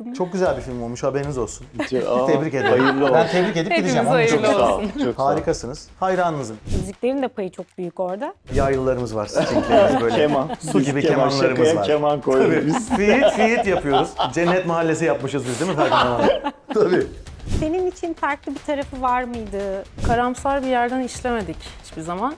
olsun. Çok güzel bir film olmuş, haberiniz olsun. Aa, Tebrik ederim. hayırlı olsun. Ben tebrik edip Hepimiz gideceğim. Onun hayırlı çok sağ olsun. olun. Çok sağ ol. Harikasınız. Hayranınızım. Müziklerin de payı çok büyük orada. Yaylılarımız var, stinklerimiz böyle. Keman. Su gibi kemanlarımız şakaya var. keman koyduk Tabii. biz. Fiit yapıyoruz. Cennet Mahallesi yapmışız biz değil mi Ferdi Hanım? Tabii. Senin için farklı bir tarafı var mıydı? Karamsar bir yerden işlemedik hiçbir zaman.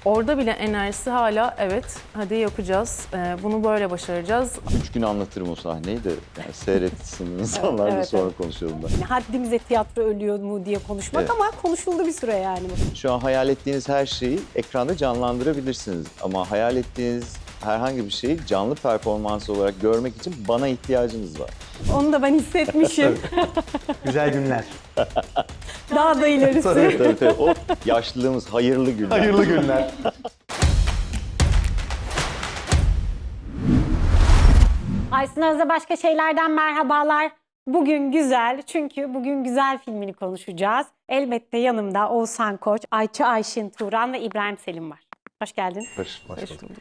Orada bile enerjisi hala evet hadi yapacağız, bunu böyle başaracağız. 3 gün anlatırım o sahneyi de yani seyretsin insanlar da Evet, sonra evet. konuşalım da. Yani haddimize tiyatro ölüyor mu diye konuşmak Evet. ama konuşuldu bir süre yani. Şu an hayal ettiğiniz her şeyi ekranda canlandırabilirsiniz ama hayal ettiğiniz herhangi bir şeyi canlı performans olarak görmek için bana ihtiyacınız var. Onu da ben hissetmişim. Güzel günler. Daha da ilerisi. Tabii. O yaşlılığımız hayırlı günler. Hayırlı günler. Aysun Öz'e başka şeylerden merhabalar. Bugün güzel çünkü bugün güzel filmini konuşacağız. Elbette yanımda Oğuzhan Koç, Ayça Ayşin Turan ve İbrahim Selim var. Hoş geldin. Hoş bulduk.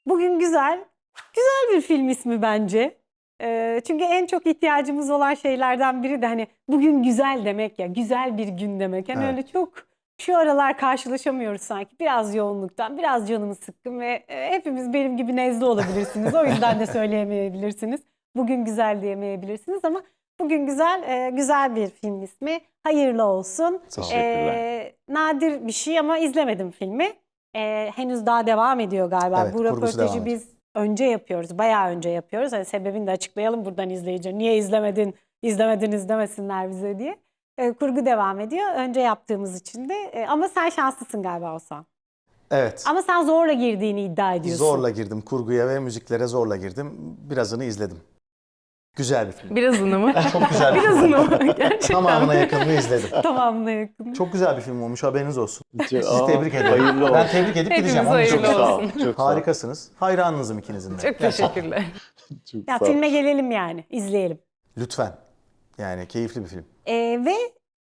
Bugün güzel bir film ismi bence. Çünkü en çok ihtiyacımız olan şeylerden biri de hani bugün güzel demek ya, güzel bir gün demek. Yani Evet. öyle çok şu aralar karşılaşamıyoruz sanki. Biraz yoğunluktan, biraz canımız sıkkın ve hepimiz benim gibi nezle olabilirsiniz. O yüzden de söyleyemeyebilirsiniz. Bugün güzel diyemeyebilirsiniz ama bugün güzel bir film ismi. Hayırlı olsun. Teşekkürler. Nadir bir şey ama izlemedim filmi. Henüz daha devam ediyor galiba. Evet, Bu kurgusu röportajı devam ediyor. biz önce yapıyoruz. Bayağı önce yapıyoruz. Hani sebebini de açıklayalım buradan izleyiciler. Niye izlemediniz demesinler bize diye. Kurgu devam ediyor. Önce yaptığımız için de. Ama sen şanslısın galiba Oğuzhan. Evet. Ama sen zorla girdiğini iddia ediyorsun. Zorla girdim. Kurguya ve müziklere zorla girdim. Birazını izledim. Güzel bir film. Birazını mı? Çok güzel bir film. Birazını mı? Gerçekten. Tamamına yakınını izledim. Tamamına yakın. Çok güzel bir film olmuş, haberiniz olsun. Sizi Aa, tebrik ederim. hayırlı olsun. Ben tebrik edip Hepimiz gideceğim. Onun hayırlı çok sağ olsun. olun. Çok sağ ol. Harikasınız. Hayranınızım ikinizin de. Çok teşekkürler. Çok Ya sağ ol. filme gelelim yani. İzleyelim. Lütfen. Yani keyifli bir film. Ve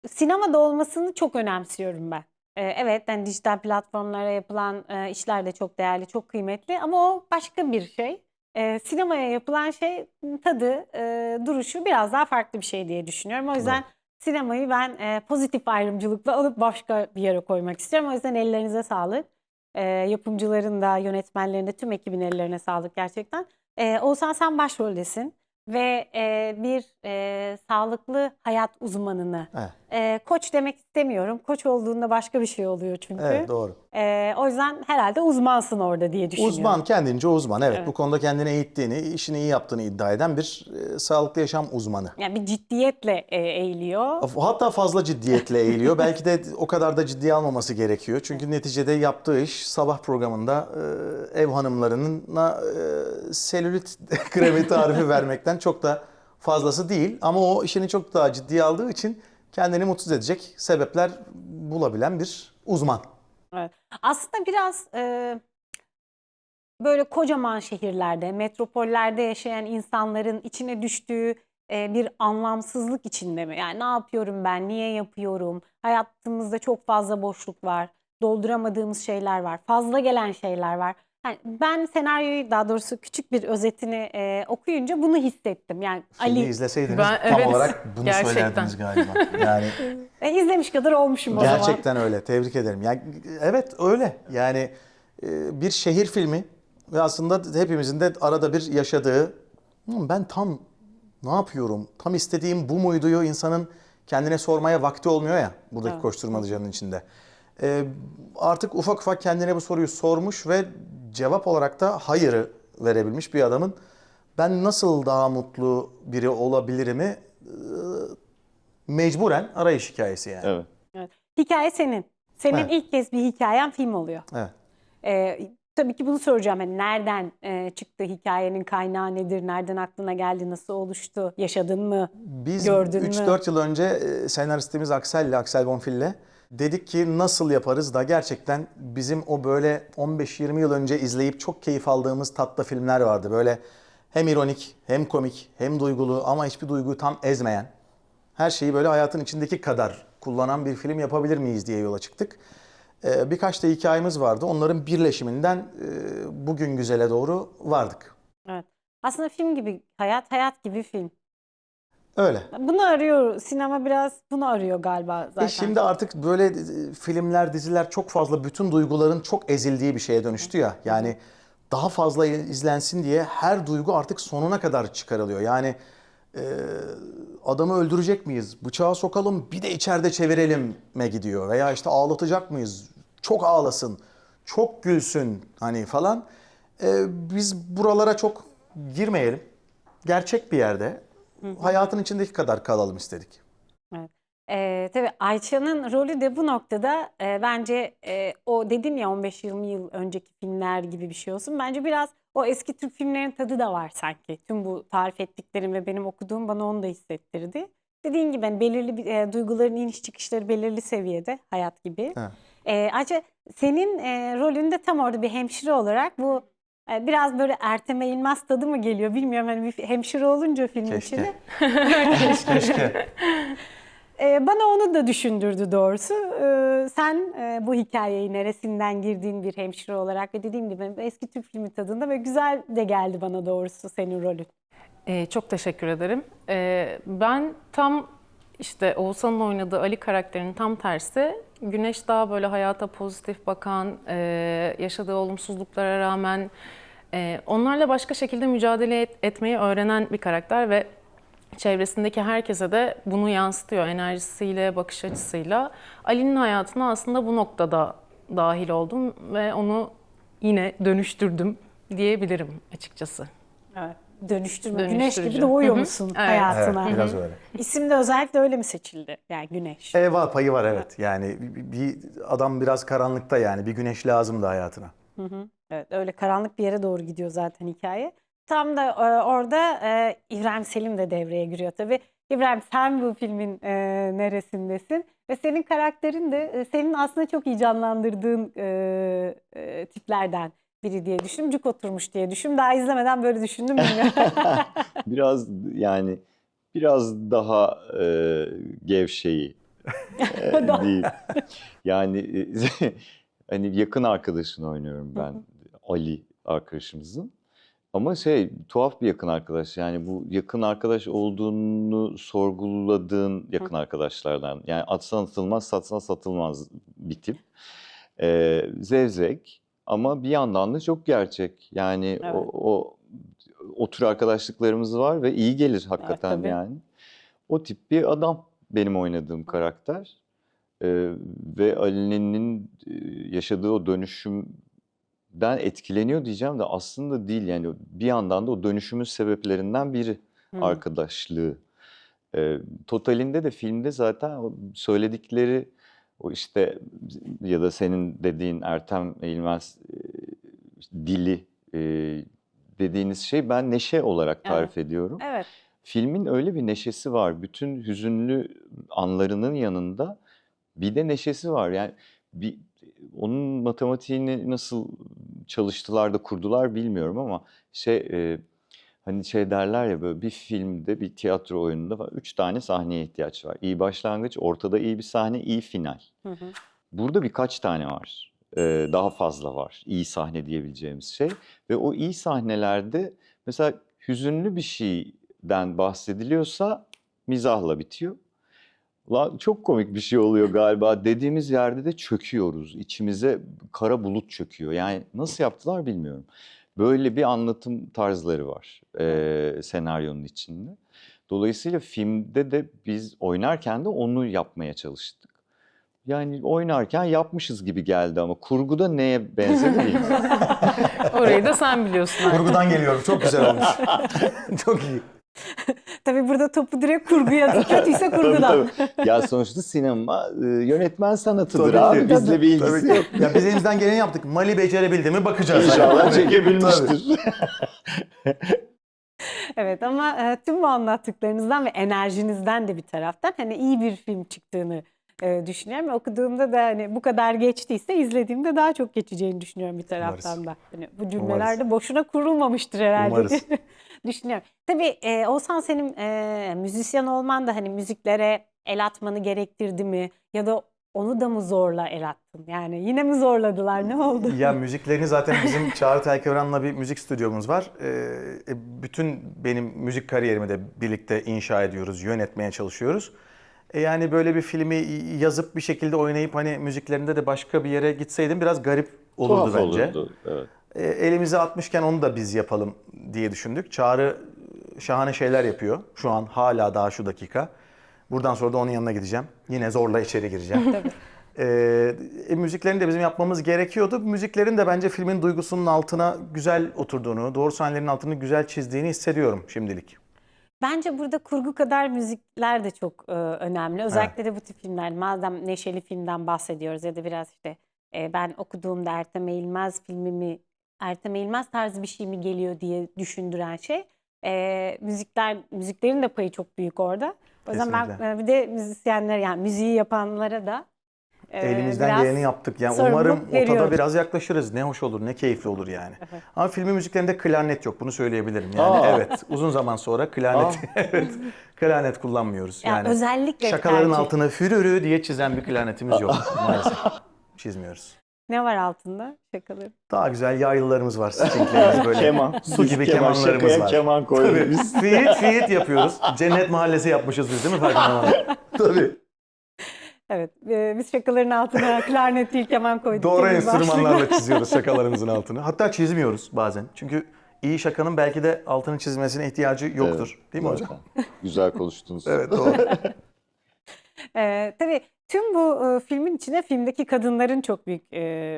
sinemada olmasını çok önemsiyorum ben. Evet, yani dijital platformlara yapılan işler de çok değerli, çok kıymetli ama o başka bir şey. Sinemaya yapılan şey tadı, duruşu biraz daha farklı bir şey diye düşünüyorum. O yüzden sinemayı ben pozitif ayrımcılıkla alıp başka bir yere koymak istiyorum. O yüzden ellerinize sağlık. Yapımcıların da, yönetmenlerin de, tüm ekibin ellerine sağlık gerçekten. Oğuzhan sen başroldesin ve bir sağlıklı hayat uzmanını, koç demek istemiyorum. Koç olduğunda başka bir şey oluyor çünkü. Evet, doğru. O yüzden herhalde uzmansın orada diye düşünüyorum. Uzman, kendince uzman. Evet, Evet. bu konuda kendini eğittiğini, işini iyi yaptığını iddia eden bir sağlıklı yaşam uzmanı. Yani bir ciddiyetle eğiliyor. Hatta fazla ciddiyetle eğiliyor. Belki de o kadar da ciddiye almaması gerekiyor. Çünkü neticede yaptığı iş sabah programında ev hanımlarına selülit kremi tarifi vermekten çok da fazlası değil. Ama o işini çok daha ciddiye aldığı için kendini mutsuz edecek sebepler bulabilen bir uzman. Evet. Aslında biraz böyle kocaman şehirlerde, metropollerde yaşayan insanların içine düştüğü bir anlamsızlık içinde mi? Yani ne yapıyorum ben, niye yapıyorum? Hayatımızda çok fazla boşluk var, dolduramadığımız şeyler var, fazla gelen şeyler var. Yani ben senaryoyu, daha doğrusu küçük bir özetini okuyunca bunu hissettim. Yani Filmi Ali izleseydiniz Ben- tam evet, olarak bunu gerçekten. söylerdiniz galiba. Yani izlemiş kadar olmuşum o zaman. gerçekten öyle. Tebrik ederim. Yani evet öyle. Yani bir şehir filmi ve aslında hepimizin de arada bir yaşadığı ben tam ne yapıyorum? Tam istediğim bu muyduyu insanın kendine sormaya vakti olmuyor ya buradaki Evet. koşturmacanın içinde. Artık ufak ufak kendine bu soruyu sormuş ve cevap olarak da hayırı verebilmiş bir adamın ben nasıl daha mutlu biri olabilirimi mecburen arayış hikayesi yani. Evet. Evet. Hikaye senin. Senin Evet. ilk kez bir hikayen film oluyor. Evet. Tabii ki bunu soracağım. Hani nereden çıktı, hikayenin kaynağı nedir, nereden aklına geldi, nasıl oluştu, yaşadın mı, Biz gördün mü? 3-4 yıl önce senaristimiz Aksel Bonfil'le dedik ki nasıl yaparız da gerçekten bizim o böyle 15-20 yıl önce izleyip çok keyif aldığımız tatlı filmler vardı. Böyle hem ironik, hem komik, hem duygulu ama hiçbir duyguyu tam ezmeyen, her şeyi böyle hayatın içindeki kadar kullanan bir film yapabilir miyiz diye yola çıktık. Birkaç da hikayemiz vardı. Onların birleşiminden bugün güzele doğru vardık. Evet. Aslında film gibi hayat, hayat gibi film. Öyle. Bunu arıyor. Sinema biraz bunu arıyor galiba zaten. Şimdi artık böyle filmler, diziler çok fazla bütün duyguların çok ezildiği bir şeye dönüştü ya. Yani daha fazla izlensin diye her duygu artık sonuna kadar çıkarılıyor. Yani e, adamı öldürecek miyiz? Bıçağı sokalım bir de içeride çevirelim'e gidiyor. Veya işte ağlatacak mıyız? Çok ağlasın, çok gülsün hani falan. Biz buralara çok girmeyelim. Gerçek bir yerde hayatın içindeki kadar kalalım istedik. Evet. Tabii Ayça'nın rolü de bu noktada bence o dedin ya 15-20 yıl önceki filmler gibi bir şey olsun. Bence biraz o eski Türk filmlerin tadı da var sanki. Tüm bu tarif ettiklerim ve benim okuduğum bana onu da hissettirdi. Dediğin gibi hani belirli duyguların iniş çıkışları belirli seviyede hayat gibi. Evet. Ayça senin rolünde tam orada bir hemşire olarak bu biraz böyle Ertem Eğilmez tadı mı geliyor bilmiyorum. Hani bir hemşire olunca filmin Keşke. içinde. Keşke. Bana onu da düşündürdü doğrusu. Sen bu hikayeyi neresinden girdiğin bir hemşire olarak ve dediğim gibi eski Türk filmi tadında ve güzel de geldi bana doğrusu senin rolün. Çok teşekkür ederim. Ben tam işte Oğuzhan'ın oynadığı Ali karakterinin tam tersi. Güneş daha böyle hayata pozitif bakan, yaşadığı olumsuzluklara rağmen onlarla başka şekilde mücadele etmeyi öğrenen bir karakter ve çevresindeki herkese de bunu yansıtıyor enerjisiyle, bakış açısıyla. Ali'nin hayatına aslında bu noktada dahil oldum ve onu yine dönüştürdüm diyebilirim açıkçası. Evet. Dönüştürme. Güneş Dönüştürücü. gibi doğuyor Hı hı. musun Evet. hayatına? Evet, biraz öyle. İsim de özellikle öyle mi seçildi? Yani Güneş. Var, payı var evet. Yani bir adam biraz karanlıkta yani bir güneş lazımdı hayatına. Evet, öyle karanlık bir yere doğru gidiyor zaten hikaye. Tam da orada İbrahim Selim de devreye giriyor tabii. İbrahim sen bu filmin neresindesin? Ve senin karakterin de senin aslında çok iyi canlandırdığın tiplerden biri diye düşündüm. Cuk oturmuş diye düşündüm. Daha izlemeden böyle düşündüm. Bilmiyorum. Biraz yani biraz daha gevşeyi değil. Yani hani yakın arkadaşını oynuyorum ben Ali arkadaşımızın. Ama tuhaf bir yakın arkadaş. Yani bu yakın arkadaş olduğunu sorguladığın yakın arkadaşlardan. Yani atsan atılmaz, satsan satılmaz bir tip. Zevzek ama bir yandan da çok gerçek. Yani Evet. o tür arkadaşlıklarımız var ve iyi gelir hakikaten tabii. yani. O tip bir adam benim oynadığım karakter. Ve Ali'nin yaşadığı o dönüşümden etkileniyor diyeceğim de aslında değil. Yani bir yandan da o dönüşümün sebeplerinden biri arkadaşlığı. Totalinde de filmde zaten o söyledikleri o işte ya da senin dediğin Ertem Eğilmez dili dediğiniz şey ben neşe olarak tarif ediyorum. Evet. Filmin öyle bir neşesi var. Bütün hüzünlü anlarının yanında bir de neşesi var. Yani onun matematiğini nasıl çalıştılar da kurdular bilmiyorum ama hani derler ya böyle bir filmde, bir tiyatro oyununda 3 tane sahneye ihtiyaç var. İyi başlangıç, ortada iyi bir sahne, iyi final. Burada birkaç tane var. Daha fazla var. İyi sahne diyebileceğimiz şey. Ve o iyi sahnelerde mesela hüzünlü bir şeyden bahsediliyorsa mizahla bitiyor. Lan çok komik bir şey oluyor galiba dediğimiz yerde de çöküyoruz. İçimize kara bulut çöküyor. Yani nasıl yaptılar bilmiyorum. Böyle bir anlatım tarzları var senaryonun içinde. Dolayısıyla filmde de biz oynarken de onu yapmaya çalıştık. Yani oynarken yapmışız gibi geldi ama kurguda neye benzedi bilmiyorum. Orayı da sen biliyorsun artık. Kurgudan geliyorum. Çok güzel olmuş. Çok iyi. Tabii burada topu direkt kurguya atıyor. Kötüyse kurgudan. Tabii. Ya sonuçta sinema yönetmen sanatıdır Tabii abi. ki. Bizle bir ilgisi Tabii. yok. Ya biz elimizden geleni yaptık. Mali becerebildi mi bakacağız. İnşallah Tabii. çekebilmiştir. Evet ama tüm bu anlattıklarınızdan ve enerjinizden de bir taraftan hani iyi bir film çıktığını düşünüyorum. Ve okuduğumda da hani bu kadar geçtiyse izlediğimde daha çok geçeceğini düşünüyorum bir taraftan da. Hani bu cümleler de boşuna kurulmamıştır herhalde Umarız. diye düşünüyorum. Tabii Oğuzhan senin müzisyen olman da hani müziklere el atmanı gerektirdi mi? Ya da onu da mı zorla el attın? Yani yine mi zorladılar? Ne oldu? Ya müziklerini zaten bizim Çağrı Telkevran'la bir müzik stüdyomuz var. Bütün benim müzik kariyerimi de birlikte inşa ediyoruz, yönetmeye çalışıyoruz. Yani böyle bir filmi yazıp bir şekilde oynayıp hani müziklerinde de başka bir yere gitseydim biraz garip olurdu Tuhaf bence. olurdu. Evet. Elimize atmışken onu da biz yapalım diye düşündük. Çağrı şahane şeyler yapıyor. Şu an hala daha şu dakika. Buradan sonra da onun yanına gideceğim. Yine zorla içeri gireceğim. Müziklerini de bizim yapmamız gerekiyordu. Müziklerin de bence filmin duygusunun altına güzel oturduğunu, doğru sahnelerin altını güzel çizdiğini hissediyorum şimdilik. Bence burada kurgu kadar müzikler de çok önemli. Özellikle de bu tip filmler. Madem neşeli filmden bahsediyoruz ya da biraz işte ben okuduğumda Ertem Eğilmez filmimi, Ertem Eğilmez tarzı bir şey mi geliyor diye düşündüren şey. Müziklerin de payı çok büyük orada. O yüzden ben Kesinlikle. bir de müzisyenler yani müziği yapanlara da Elimizden biraz geleni yaptık. Yani sorumluluk umarım o tada veriyoruz. biraz yaklaşırız. Ne hoş olur, ne keyifli olur yani. Evet. Ama filmin müziklerinde klarnet yok. Bunu söyleyebilirim. Yani evet, uzun zaman sonra klarnet, evet, klarnet kullanmıyoruz. Yani Yani özellikle şakaların tercih. altına fürürü diye çizen bir klarnetimiz yok maalesef. Çizmiyoruz. Ne var altında şakaları? Daha güzel yaylılarımız var, stringlerimiz böyle. Keman. Su gibi kemanlarımız şakaya var. keman koyduk Tabii. biz. Fiit yapıyoruz. Cennet Mahallesi yapmışız biz değil mi Farkında olmadan? Tabii. Evet, biz şakaların altına klarnet değil keman koyduk. Doğru gibi başlık. enstrümanlarla çiziyoruz şakalarımızın altını. Hatta çizmiyoruz bazen. Çünkü iyi şakanın belki de altının çizilmesine ihtiyacı yoktur. Değil mi hocam? Güzel konuştunuz. Evet doğru. Tabii tüm bu filmin içine filmdeki kadınların çok büyük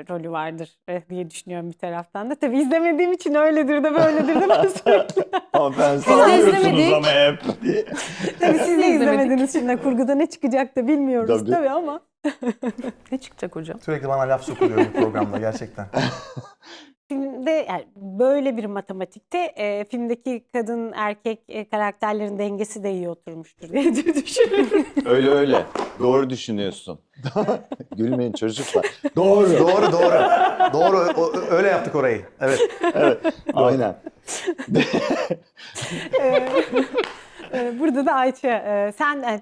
rolü vardır diye düşünüyorum bir taraftan da. Tabii izlemediğim için öyledir de böyledir de ben sürekli. Ama ben de sallıyorsunuz izlemedik. ama hep diye. Tabii siz de izlemedik. izlemediniz şimdi kurguda ne çıkacak da bilmiyoruz Tabii. tabii ama. Ne çıkacak hocam? Sürekli bana laf sokuluyor bu programda gerçekten. Filmde yani böyle bir matematikte filmdeki kadın erkek karakterlerin dengesi de iyi oturmuştur diye düşünüyorum. Öyle öyle. Doğru düşünüyorsun. Gülmeyin çocuklar. Doğru. Doğru doğru. Doğru öyle yaptık orayı. Evet. Aynen. Burada da Ayça, sen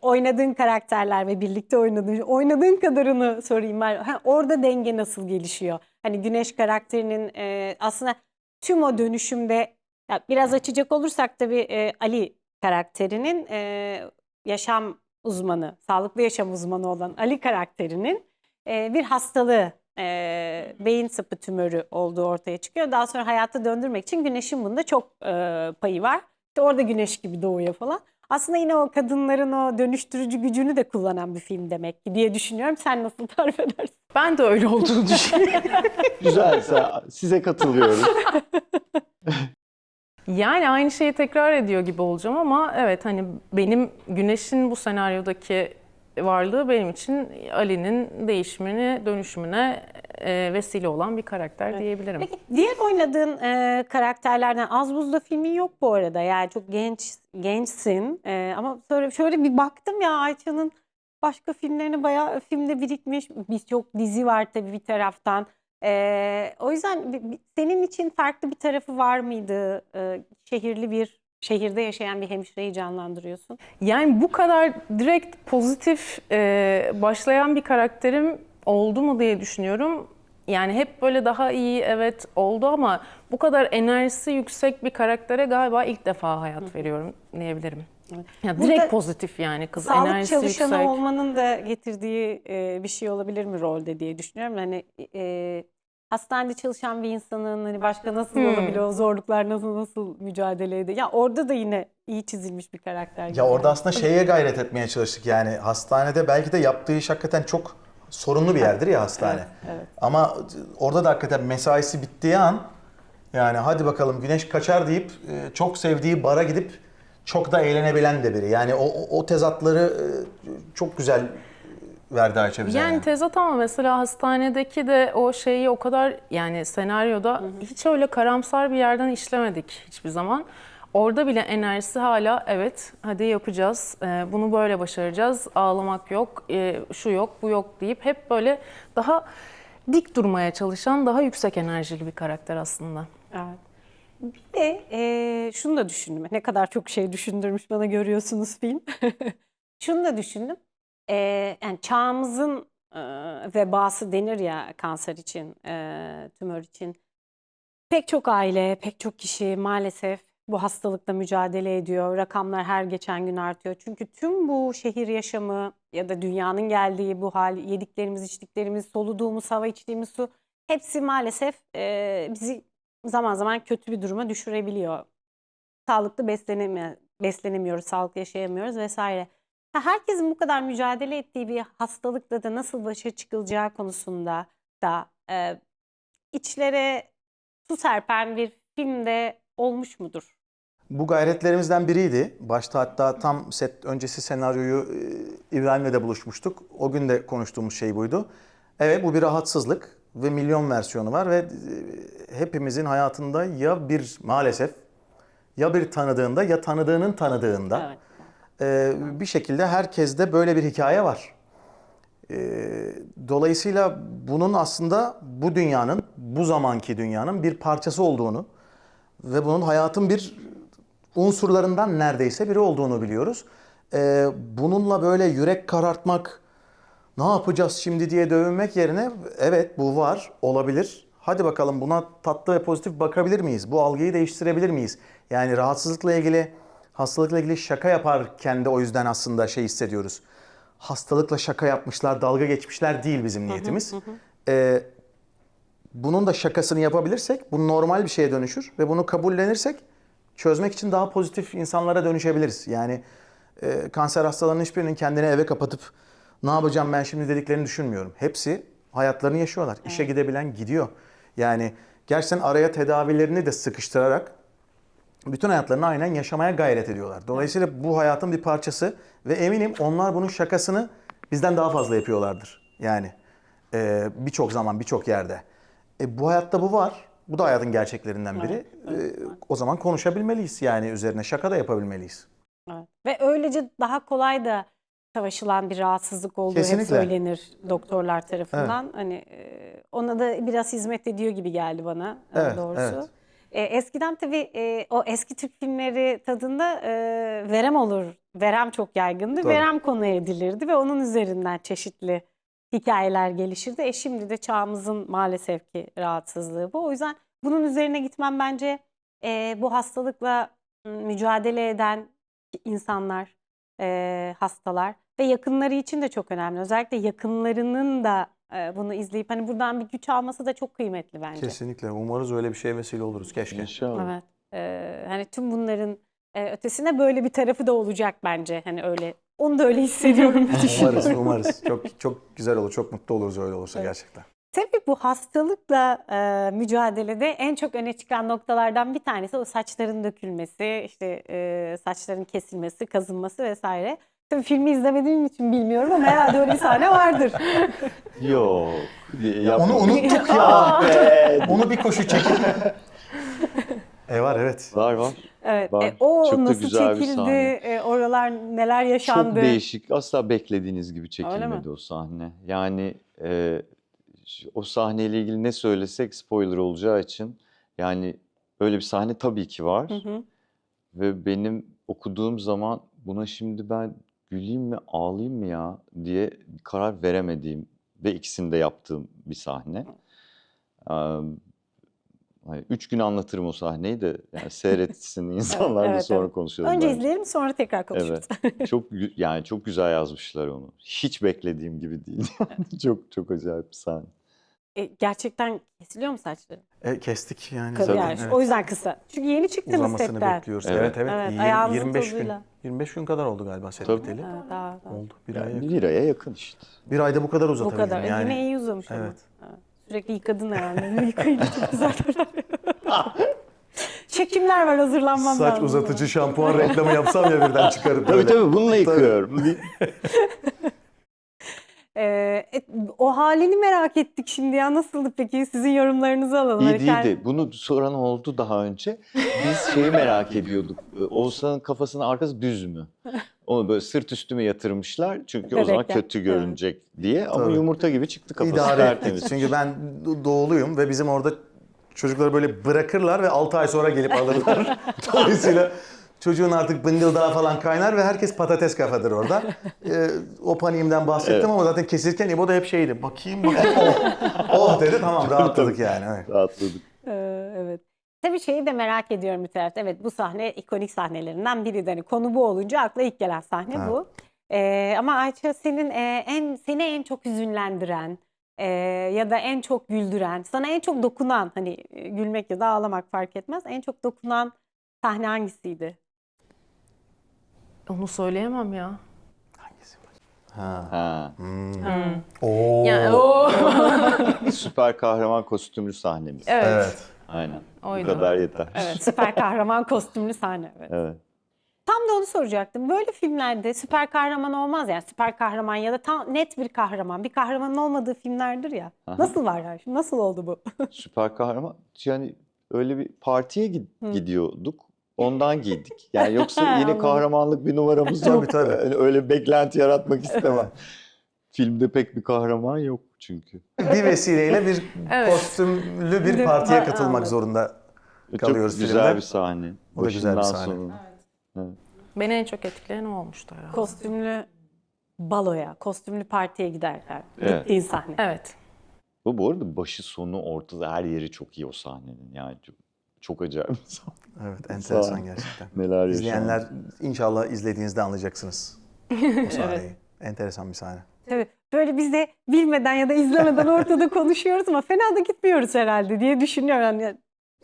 oynadığın karakterler ve birlikte oynadığın kadarını sorayım ben. Orada denge nasıl gelişiyor? Hani Güneş karakterinin aslında tüm o dönüşümde ya biraz açacak olursak tabii Ali karakterinin yaşam uzmanı, sağlıklı yaşam uzmanı olan Ali karakterinin bir hastalığı, beyin sapı tümörü olduğu ortaya çıkıyor. Daha sonra hayata döndürmek için Güneş'in bunda çok payı var. İşte orada Güneş gibi doğuyor falan. Aslında yine o kadınların o dönüştürücü gücünü de kullanan bir film demek ki diye düşünüyorum. Sen nasıl tarif edersin? Ben de öyle olduğunu düşünüyorum. Güzel. Size katılıyorum. Yani aynı şeyi tekrar ediyor gibi olacağım ama evet hani benim Güneş'in bu senaryodaki varlığı benim için Ali'nin değişimine, dönüşümüne vesile olan bir karakter diyebilirim. Peki diğer oynadığın karakterlerden Az Buz'da filmin yok bu arada. Yani çok gençsin. Ama sonra şöyle bir baktım ya Ayça'nın başka filmlerini bayağı filmde birikmiş. Birçok dizi var tabii bir taraftan. O yüzden senin için farklı bir tarafı var mıydı? Şehirde yaşayan bir hemşireyi canlandırıyorsun. Yani bu kadar direkt pozitif başlayan bir karakterim oldu mu diye düşünüyorum. Yani hep böyle daha iyi evet oldu ama bu kadar enerjisi yüksek bir karaktere galiba ilk defa hayat veriyorum diyebilirim. Ya direkt Burada pozitif yani kız sağlık enerjisi çalışanı yüksek. olmanın da getirdiği bir şey olabilir mi rolde diye düşünüyorum. Hani hastanede çalışan bir insanın hani başka nasıl olabilir, o zorluklar nasıl mücadele ediyor. Ya orada da yine iyi çizilmiş bir karakter gibi. Ya orada aslında şeye gayret etmeye çalıştık yani hastanede belki de yaptığı iş hakikaten çok sorunlu bir yerdir ya hastane. evet. Ama orada da hakikaten mesaisi bittiği an yani hadi bakalım Güneş kaçar deyip çok sevdiği bara gidip çok da eğlenebilen de biri. Yani o tezatları çok güzel verdi Ayça bize. Yani tezat ama mesela hastanedeki de o şeyi o kadar yani senaryoda hiç öyle karamsar bir yerden işlemedik hiçbir zaman. Orada bile enerjisi hala evet hadi yapacağız, bunu böyle başaracağız, ağlamak yok, şu yok, bu yok deyip hep böyle daha dik durmaya çalışan daha yüksek enerjili bir karakter aslında. Evet. Bir de şunu da düşündüm. Ne kadar çok şey düşündürmüş bana görüyorsunuz film. Şunu da düşündüm. Yani çağımızın vebası denir ya kanser için, tümör için. Pek çok aile, pek çok kişi maalesef bu hastalıkla mücadele ediyor. Rakamlar her geçen gün artıyor. Çünkü tüm bu şehir yaşamı ya da dünyanın geldiği bu hal, yediklerimiz, içtiklerimiz, soluduğumuz hava, içtiğimiz su hepsi maalesef bizi zaman zaman kötü bir duruma düşürebiliyor. Sağlıklı beslenemiyoruz, sağlıklı yaşayamıyoruz vesaire. Herkesin bu kadar mücadele ettiği bir hastalıkla da nasıl başa çıkılacağı konusunda da içlere su serpen bir filmde olmuş mudur? Bu gayretlerimizden biriydi. Başta hatta tam set öncesi senaryoyu İbrahim'le de buluşmuştuk. O gün de konuştuğumuz şey buydu. Evet, bu bir rahatsızlık ve milyon versiyonu var ve hepimizin hayatında ya bir maalesef ya bir tanıdığında ya tanıdığının tanıdığında bir şekilde herkeste böyle bir hikaye var. Dolayısıyla bunun aslında bu dünyanın, bu zamanki dünyanın bir parçası olduğunu ve bunun hayatın bir unsurlarından neredeyse biri olduğunu biliyoruz. Bununla böyle yürek karartmak, ne yapacağız şimdi diye dövünmek yerine evet bu var, olabilir. Hadi bakalım buna tatlı ve pozitif bakabilir miyiz? Bu algıyı değiştirebilir miyiz? Yani rahatsızlıkla ilgili, hastalıkla ilgili şaka yaparken de o yüzden aslında şey hissediyoruz. Hastalıkla şaka yapmışlar, dalga geçmişler değil bizim niyetimiz. Bunun da şakasını yapabilirsek bu normal bir şeye dönüşür ve bunu kabullenirsek çözmek için daha pozitif insanlara dönüşebiliriz. Yani kanser hastalarının hiçbirinin kendini eve kapatıp ne yapacağım ben şimdi dediklerini düşünmüyorum. Hepsi hayatlarını yaşıyorlar. İşe gidebilen gidiyor. Yani gerçekten araya tedavilerini de sıkıştırarak bütün hayatlarını aynen yaşamaya gayret ediyorlar. Dolayısıyla bu hayatın bir parçası ve eminim onlar bunun şakasını bizden daha fazla yapıyorlardır. Yani birçok zaman, birçok yerde. Bu hayatta bu var. Bu da hayatın gerçeklerinden biri. O zaman konuşabilmeliyiz yani üzerine şaka da yapabilmeliyiz. Evet. Ve öylece daha kolay da savaşılan bir rahatsızlık olduğu hep Kesinlikle. söylenir doktorlar tarafından. Hani ona da biraz hizmet ediyor gibi geldi bana Evet, doğrusu. evet. Eskiden tabii o eski Türk filmleri tadında verem olur. Verem çok yaygındı. Tabii. Verem konu edilirdi ve onun üzerinden çeşitli hikayeler gelişirdi. Şimdi de çağımızın maalesef ki rahatsızlığı bu. O yüzden bunun üzerine gitmem bence bu hastalıkla mücadele eden insanlar, hastalar ve yakınları için de çok önemli. Özellikle yakınlarının da bunu izleyip hani buradan bir güç alması da çok kıymetli bence. Kesinlikle. Umarız öyle bir şeye vesile oluruz. Keşke. İnşallah. Evet. Hani tüm bunların ötesine böyle bir tarafı da olacak bence. Hani öyle, onu da öyle hissediyorum, düşünüyorum. Umarız, umarız. Çok çok güzel olur. Çok mutlu oluruz öyle olursa gerçekten. Tabii bu hastalıkla mücadelede en çok öne çıkan noktalardan bir tanesi o saçların dökülmesi, işte saçların kesilmesi, kazınması vesaire. Tabii filmi izlemediğim için bilmiyorum ama herhalde öyle bir sahne vardır. Yok. Onu unuttuk ya. Onu bir koşu çekip. Var evet. Var. Evet. Var. O Çok da nasıl güzel bir çekildi, sahne. oralar neler yaşandı. Çok değişik. Asla beklediğiniz gibi mi? çekilmedi o sahne. Yani o sahneyle ilgili ne söylesek spoiler olacağı için yani öyle bir sahne tabii ki var. Ve benim okuduğum zaman buna şimdi ben güleyim mi ağlayayım mı ya diye karar veremediğim ve ikisini de yaptığım bir sahne. Hani 3 gün anlatırım o sahneyi de yani seyretsin insanlar da Evet, sonra evet. konuşalım Önce bence. izleyelim sonra tekrar konuşuruz. Evet. Yani çok güzel yazmışlar onu. Hiç beklediğim gibi değil. Çok çok acayip bir sahne. Gerçekten kesiliyor mu saçları? Kestik yani. Tabii zaten, yani. evet. O yüzden kısa. Çünkü yeni çıktınız Uzamasını setten. bekliyoruz. Evet. Evet. Evet, ayağınızın 25 gün. tozuyla. 25 gün kadar oldu galiba set Tabii. biteli. Evet, daha. Oldu. Bir aya Yani yakın. bir aya yakın işte. Bir ayda bu kadar Bu uzatabildim kadar. yani. Yine iyi uzamış ama. Evet. Evet. Sürekli yıkadın herhalde. Yıkayınca çok güzel. Çekimler var, hazırlanmam Saç lazım. uzatıcı şampuan reklamı yapsam ya birden çıkarıp Tabii böyle. tabii bununla yıkıyorum. O halini merak ettik şimdi ya. Nasıldı peki? Sizin yorumlarınızı alalım. İyi Hani değildi. Bunu soran oldu daha önce. Biz şeyi merak ediyorduk. Oğuzhan'ın kafasının arkası düz mü? Onu böyle sırt üstü mü yatırmışlar? Çünkü o zaman Bebekler. kötü görünecek diye. Ama Tabii. yumurta gibi çıktı kafası İdare tertemiz. ettik. Çünkü ben doğuluyum ve bizim orada çocukları böyle bırakırlar ve 6 ay sonra gelip alırlar. Dolayısıyla Çocuğun artık bıngıldağı falan kaynar ve herkes patates kafadır orada. O paniğimden bahsettim ama zaten kesilirken İbo da hep şeydi. Bakayım oh dedi, tamam rahatladık yani. Evet. Rahatladık. Evet. Tabii şeyi de merak ediyorum bir tarafta. Evet, bu sahne ikonik sahnelerinden biri. Hani konu bu olunca akla ilk gelen sahne Evet. bu. Ama Ayça, senin seni en çok hüzünlendiren ya da en çok güldüren, sana en çok dokunan, hani gülmek ya da ağlamak fark etmez, en çok dokunan sahne hangisiydi? Onu söyleyemem ya. Ha. Oo. Yani o Süper kahraman kostümlü sahnemiz. evet. Evet. Aynen. Oydu. Bu kadar yeter. Evet, süper kahraman kostümlü sahne. Evet. Evet. Tam da onu soracaktım. Böyle filmlerde süper kahraman olmaz, yani süper kahraman ya da tam net bir kahraman. Bir kahramanın olmadığı filmlerdir ya. Aha. Nasıl var ya? Nasıl oldu bu? Süper kahraman yani öyle bir partiye gidiyorduk. Ondan giydik. Yani yoksa yine Anladım. kahramanlık bir numaramız yok. Tabii. Öyle bir beklenti yaratmak istemem. Filmde pek bir kahraman yok çünkü. Bir vesileyle bir Evet. kostümlü bir Bir- partiye Ha, katılmak anladım. zorunda Çok kalıyoruz güzel filmde. bir sahne. O da güzel bir Başından sahne. sonuna. Beni en çok etkileyen o olmuştu herhalde. Kostümlü baloya, kostümlü partiye giderken Evet. gittiğin sahne. Evet. Bu arada başı sonu ortada her yeri çok iyi o sahnenin. Yani çok acayip bir sahne. Evet, enteresan Sahne. gerçekten. Neler İzleyenler yaşandı. inşallah izlediğinizde anlayacaksınız o sahneyi. Enteresan bir sahne. Tabii böyle biz de bilmeden ya da izlemeden ortada konuşuyoruz ama fena da gitmiyoruz herhalde diye düşünüyorum. Yani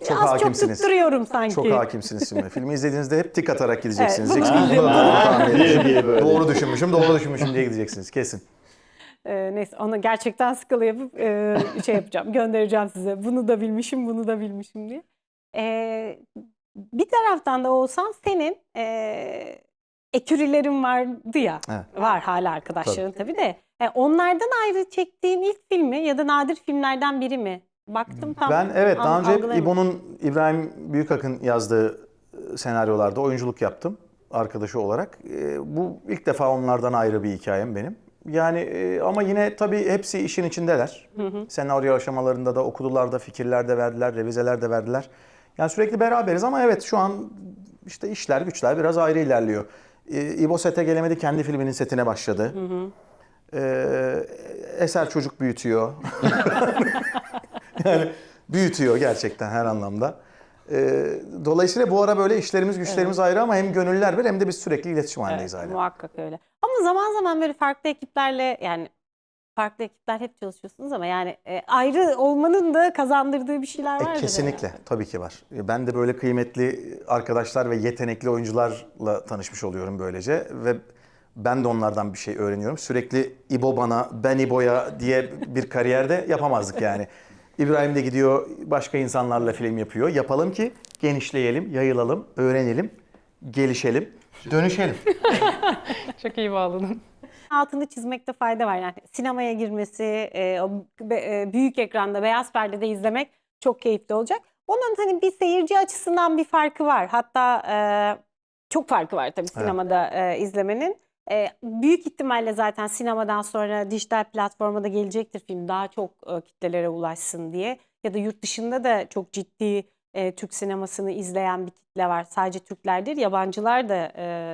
Çok az hakimsiniz. çok tutturuyorum sanki. Çok hakimsiniz filme. Filmi izlediğinizde hep tik atarak gideceksiniz. Evet, Diyeceksiniz, bunu "Bunu da doğru tahmin etmişim. diye böyle. Doğru düşünmüşüm diye gideceksiniz kesin. Neyse, onu gerçekten skala yapıp şey yapacağım, göndereceğim size. Bunu da bilmişim, bunu da bilmişim diye. Bir taraftan da olsan senin ekürilerin vardı ya. Evet. Var hala arkadaşların tabii de. Onlardan ayrı çektiğin ilk filmi ya da nadir filmlerden biri mi? Baktım tam Ben evet daha önce hep algılayamadım. İbrahim Büyükak'ın yazdığı senaryolarda oyunculuk yaptım arkadaşı olarak. Bu ilk defa onlardan ayrı bir hikayem benim. Yani ama yine tabii hepsi işin içindeler. Senaryo aşamalarında da okudular da, fikirler de verdiler, revizeler de verdiler. Yani sürekli beraberiz ama evet şu an işte işler güçler biraz ayrı ilerliyor. İbo sete gelemedi, kendi filminin setine başladı. Eser çocuk büyütüyor. Yani büyütüyor gerçekten her anlamda. Dolayısıyla bu ara böyle işlerimiz güçlerimiz ayrı ama hem gönüller bir hem de biz sürekli iletişim halindeyiz hala. Muhakkak öyle. Ama zaman zaman böyle farklı ekiplerle, yani farklı ekipler hep çalışıyorsunuz ama yani ayrı olmanın da kazandırdığı bir şeyler vardır. Kesinlikle tabii ki var. Ben de böyle kıymetli arkadaşlar ve yetenekli oyuncularla tanışmış oluyorum böylece ve ben de onlardan bir şey öğreniyorum. Sürekli İbo bana, ben İbo'ya diye bir kariyerde yapamazdık yani. İbrahim de gidiyor başka insanlarla film yapıyor. Yapalım ki genişleyelim, yayılalım, öğrenelim, gelişelim, dönüşelim. Çok iyi bağladın. Altını çizmekte fayda var. Yani sinemaya girmesi, büyük ekranda, beyaz perdede izlemek çok keyifli olacak. Onun hani bir seyirci açısından bir farkı var. Hatta çok farkı var tabii sinemada izlemenin. Büyük ihtimalle zaten sinemadan sonra dijital platforma da gelecektir film. Daha çok kitlelere ulaşsın diye. Ya da yurt dışında da çok ciddi Türk sinemasını izleyen bir kitle var. Sadece Türkler değil, yabancılar da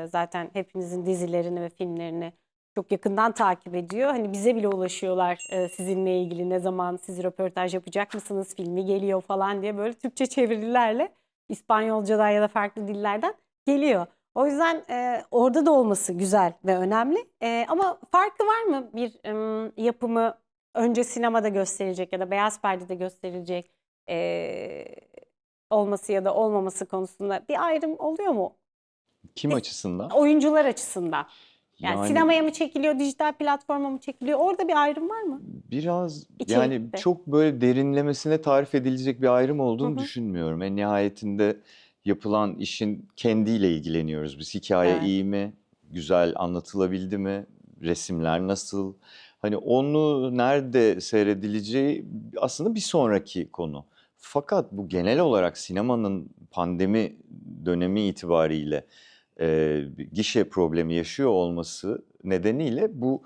zaten hepinizin dizilerini ve filmlerini çok yakından takip ediyor. Hani bize bile ulaşıyorlar sizinle ilgili, ne zaman siz röportaj yapacak mısınız, filmi geliyor falan diye böyle Türkçe çevirilerle İspanyolcadan ya da farklı dillerden geliyor. O yüzden orada da olması güzel ve önemli. Ama farkı var mı bir yapımı önce sinemada gösterilecek ya da beyaz perdede gösterilecek olması ya da olmaması konusunda bir ayrım oluyor mu? Kim açısından? Oyuncular açısından. Yani sinemaya mı çekiliyor, dijital platforma mı çekiliyor? Orada bir ayrım var mı? Biraz İçerikte. yani çok böyle derinlemesine tarif edilecek bir ayrım olduğunu düşünmüyorum. En nihayetinde yapılan işin kendiyle ilgileniyoruz. Biz hikaye Evet. iyi mi, güzel anlatılabildi mi, resimler nasıl? Hani onu nerede seyredileceği aslında bir sonraki konu. Fakat bu genel olarak sinemanın pandemi dönemi itibariyle gişe problemi yaşıyor olması nedeniyle bu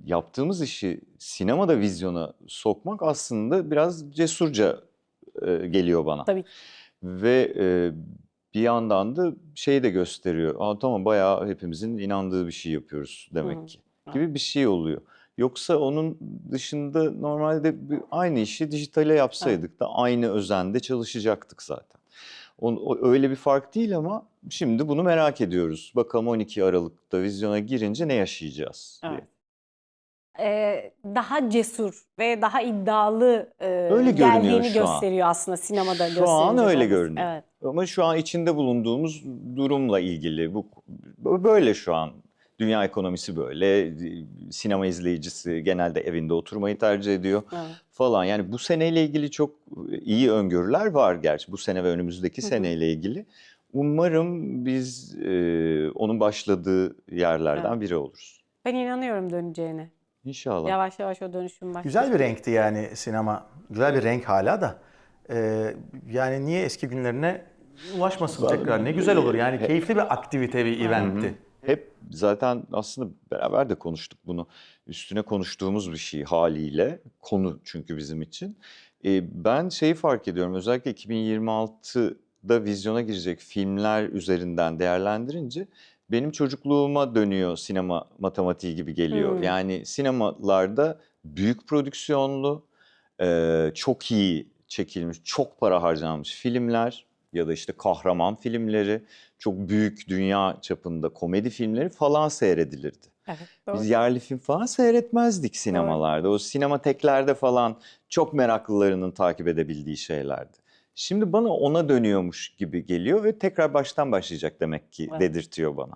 yaptığımız işi sinemada vizyona sokmak aslında biraz cesurca geliyor bana. Tabii. Ve bir yandan da şey de gösteriyor. Aa, tamam, bayağı hepimizin inandığı bir şey yapıyoruz demek ki gibi bir şey oluyor. Yoksa onun dışında normalde aynı işi dijitale yapsaydık da aynı özende çalışacaktık zaten. Öyle bir fark değil ama şimdi bunu merak ediyoruz. Bakalım 12 Aralık'ta vizyona girince ne yaşayacağız diye. Evet. Daha cesur ve daha iddialı Öyle görünüyor geldiğini şu an. gösteriyor aslında sinemada Şu an gösterilecek öyle olması. görünüyor. Evet. Ama şu an içinde bulunduğumuz durumla ilgili bu böyle şu an. Dünya ekonomisi böyle. Sinema izleyicisi genelde evinde oturmayı tercih ediyor Evet. falan. Yani bu seneyle ilgili çok iyi öngörüler var gerçi. Bu sene ve önümüzdeki seneyle ilgili. Umarım biz onun başladığı yerlerden biri oluruz. Ben inanıyorum döneceğine. İnşallah. Yavaş yavaş o dönüşüm başlıyor. Güzel bir renkti yani sinema. Güzel bir renk hala da. Yani niye eski günlerine ulaşmasın tekrar? Ne güzel olur yani. Keyifli bir aktivite, bir eventti. Hep zaten aslında beraber de konuştuk bunu. Üstüne konuştuğumuz bir şey haliyle. Konu çünkü bizim için. Ben şeyi fark ediyorum. Özellikle 2026'da vizyona girecek filmler üzerinden değerlendirince benim çocukluğuma dönüyor sinema matematiği gibi geliyor. Yani sinemalarda büyük prodüksiyonlu, çok iyi çekilmiş, çok para harcanmış filmler ya da işte kahraman filmleri, çok büyük dünya çapında komedi filmleri falan seyredilirdi. Evet, doğru. Biz yerli film falan seyretmezdik sinemalarda. O sinemateklerde falan çok meraklılarının takip edebildiği şeylerdi. Şimdi bana ona dönüyormuş gibi geliyor ve tekrar baştan başlayacak demek ki dedirtiyor bana.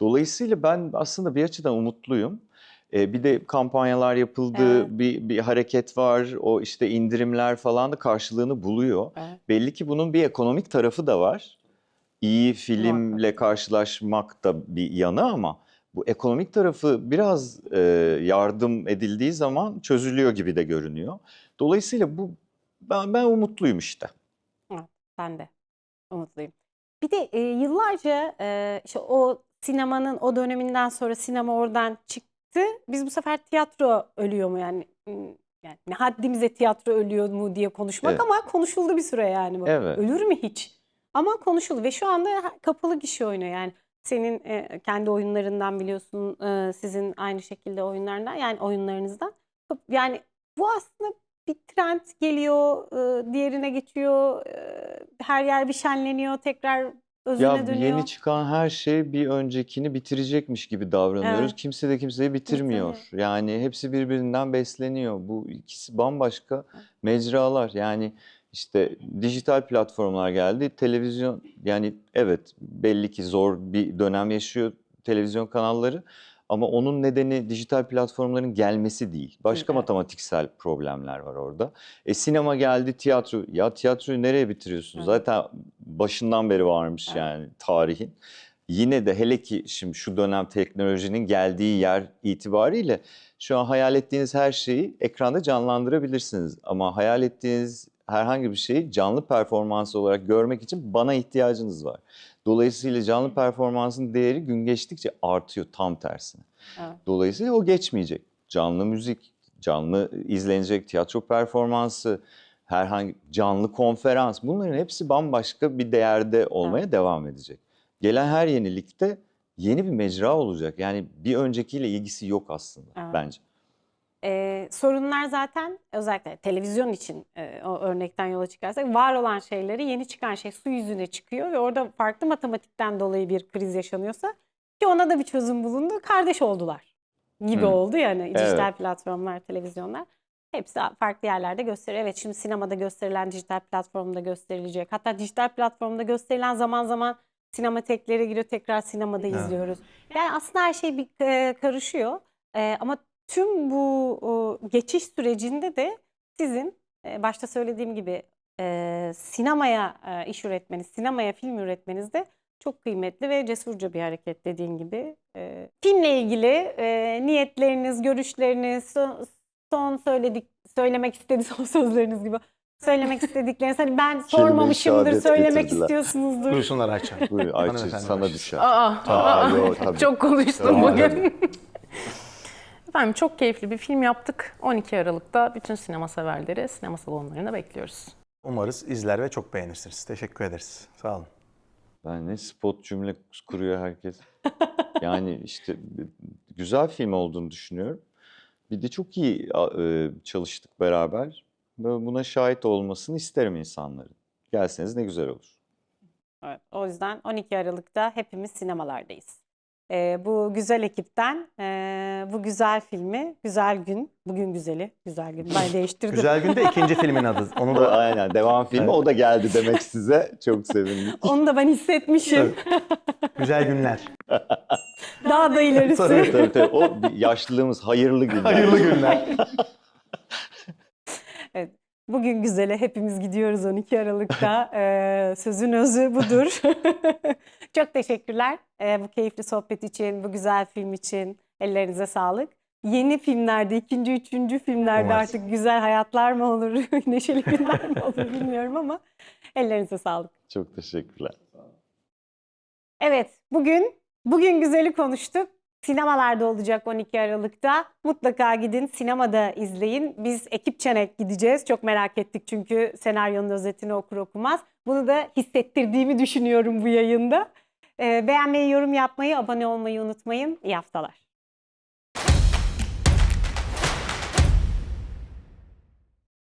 Dolayısıyla ben aslında bir açıdan umutluyum. Bir de kampanyalar yapıldı, bir hareket var, o işte indirimler falan da karşılığını buluyor. Evet. Belli ki bunun bir ekonomik tarafı da var. İyi filmle karşılaşmak da bir yanı ama bu ekonomik tarafı biraz yardım edildiği zaman çözülüyor gibi de görünüyor. Dolayısıyla ben umutluyum işte. Evet, ben de umutluyum. Bir de yıllarca işte o sinemanın o döneminden sonra sinema oradan çıktı. Biz bu sefer tiyatro ölüyor mu yani ne haddimize tiyatro ölüyor mu diye konuşmak ama konuşuldu bir süre yani bu. Evet. Ölür mü hiç? Ama konuşuldu ve şu anda kapalı gişe oynuyor yani. Senin kendi oyunlarından biliyorsun, sizin aynı şekilde oyunlarından yani oyunlarınızdan. Yani bu aslında bir trend geliyor, diğerine geçiyor, her yer bir şenleniyor, tekrar özüne Ya dönüyor. yeni çıkan her şey bir öncekini bitirecekmiş gibi davranıyoruz. Evet. Kimse de kimseyi bitirmiyor. Yani hepsi birbirinden besleniyor. Bu ikisi bambaşka mecralar. Yani işte dijital platformlar geldi. Televizyon yani evet belli ki zor bir dönem yaşıyor televizyon kanalları. Ama onun nedeni dijital platformların gelmesi değil. Başka Evet. matematiksel problemler var orada. Sinema geldi, tiyatro. Ya tiyatroyu nereye bitiriyorsun? Zaten başından beri varmış yani tarihin. Yine de hele ki şimdi şu dönem teknolojinin geldiği yer itibariyle şu an hayal ettiğiniz her şeyi ekranda canlandırabilirsiniz. Ama hayal ettiğiniz herhangi bir şeyi canlı performans olarak görmek için bana ihtiyacınız var. Dolayısıyla canlı performansın değeri gün geçtikçe artıyor tam tersine. Evet. Dolayısıyla o geçmeyecek. Canlı müzik, canlı izlenecek tiyatro performansı, herhangi canlı konferans bunların hepsi bambaşka bir değerde olmaya devam edecek. Gelen her yenilikte yeni bir mecra olacak. Yani bir öncekiyle ilgisi yok aslında bence. Sorunlar zaten özellikle televizyon için o örnekten yola çıkarsak var olan şeyleri yeni çıkan şey su yüzüne çıkıyor ve orada farklı matematikten dolayı bir kriz yaşanıyorsa ki ona da bir çözüm bulundu. Kardeş oldular gibi oldu yani dijital platformlar, televizyonlar. Hepsi farklı yerlerde gösteriyor. Evet şimdi sinemada gösterilen dijital platformda gösterilecek. Hatta dijital platformda gösterilen zaman zaman sinemateklere giriyor tekrar sinemada izliyoruz. Yani aslında her şey bir karışıyor. Ama tüm bu geçiş sürecinde de sizin başta söylediğim gibi sinemaya iş üretmeniz, sinemaya film üretmeniz de çok kıymetli ve cesurca bir hareket dediğin gibi. Filmle ilgili niyetleriniz, görüşleriniz, söylemek istediğiniz son sözleriniz gibi söylemek istedikleriniz. Hani ben sormamışımdır, şehadet söylemek getirdiler. istiyorsunuzdur. Buyursunlar Ayça. Buyur Ayça Hanımefendi sana başlasın. düşer. Aa, Tabii. çok konuştum Tabii. bugün. Efendim çok keyifli bir film yaptık. 12 Aralık'ta bütün sinema severleri sinema salonlarına bekliyoruz. Umarız izler ve çok beğenirsiniz. Teşekkür ederiz. Sağ olun. Ben ne spot cümle kuruyor herkes. Yani işte güzel film olduğunu düşünüyorum. Bir de çok iyi çalıştık beraber. Ve buna şahit olmasını isterim insanların. Gelseniz ne güzel olur. Evet, o yüzden 12 Aralık'ta hepimiz sinemalardayız. Bu güzel ekipten bu güzel filmi, güzel gün, bugün güzeli, güzel gün. Ben değiştirdim. Güzel Gün'de ikinci filmin adı. Onu da Aynen devam filmi Evet. o da geldi demek size. Çok sevindik. Onu da ben hissetmişim. Güzel Günler. Daha da ilerisi. Tabii. Tabii. O yaşlılığımız hayırlı günler. Hayırlı günler. Evet. Bugün güzele hepimiz gidiyoruz 12 Aralık'ta. Sözün özü budur. Çok teşekkürler bu keyifli sohbet için, bu güzel film için. Ellerinize sağlık. Yeni filmlerde, ikinci, üçüncü filmlerde Umarız. artık güzel hayatlar mı olur, neşeli günler mi olur bilmiyorum ama ellerinize sağlık. Çok teşekkürler. Evet, bugün güzeli konuştuk. Sinemalarda olacak 12 Aralık'ta. Mutlaka gidin, sinemada izleyin. Biz ekipçe gideceğiz. Çok merak ettik çünkü senaryonun özetini okur okumaz. Bunu da hissettirdiğimi düşünüyorum bu yayında. Beğenmeyi, yorum yapmayı, abone olmayı unutmayın. İyi haftalar.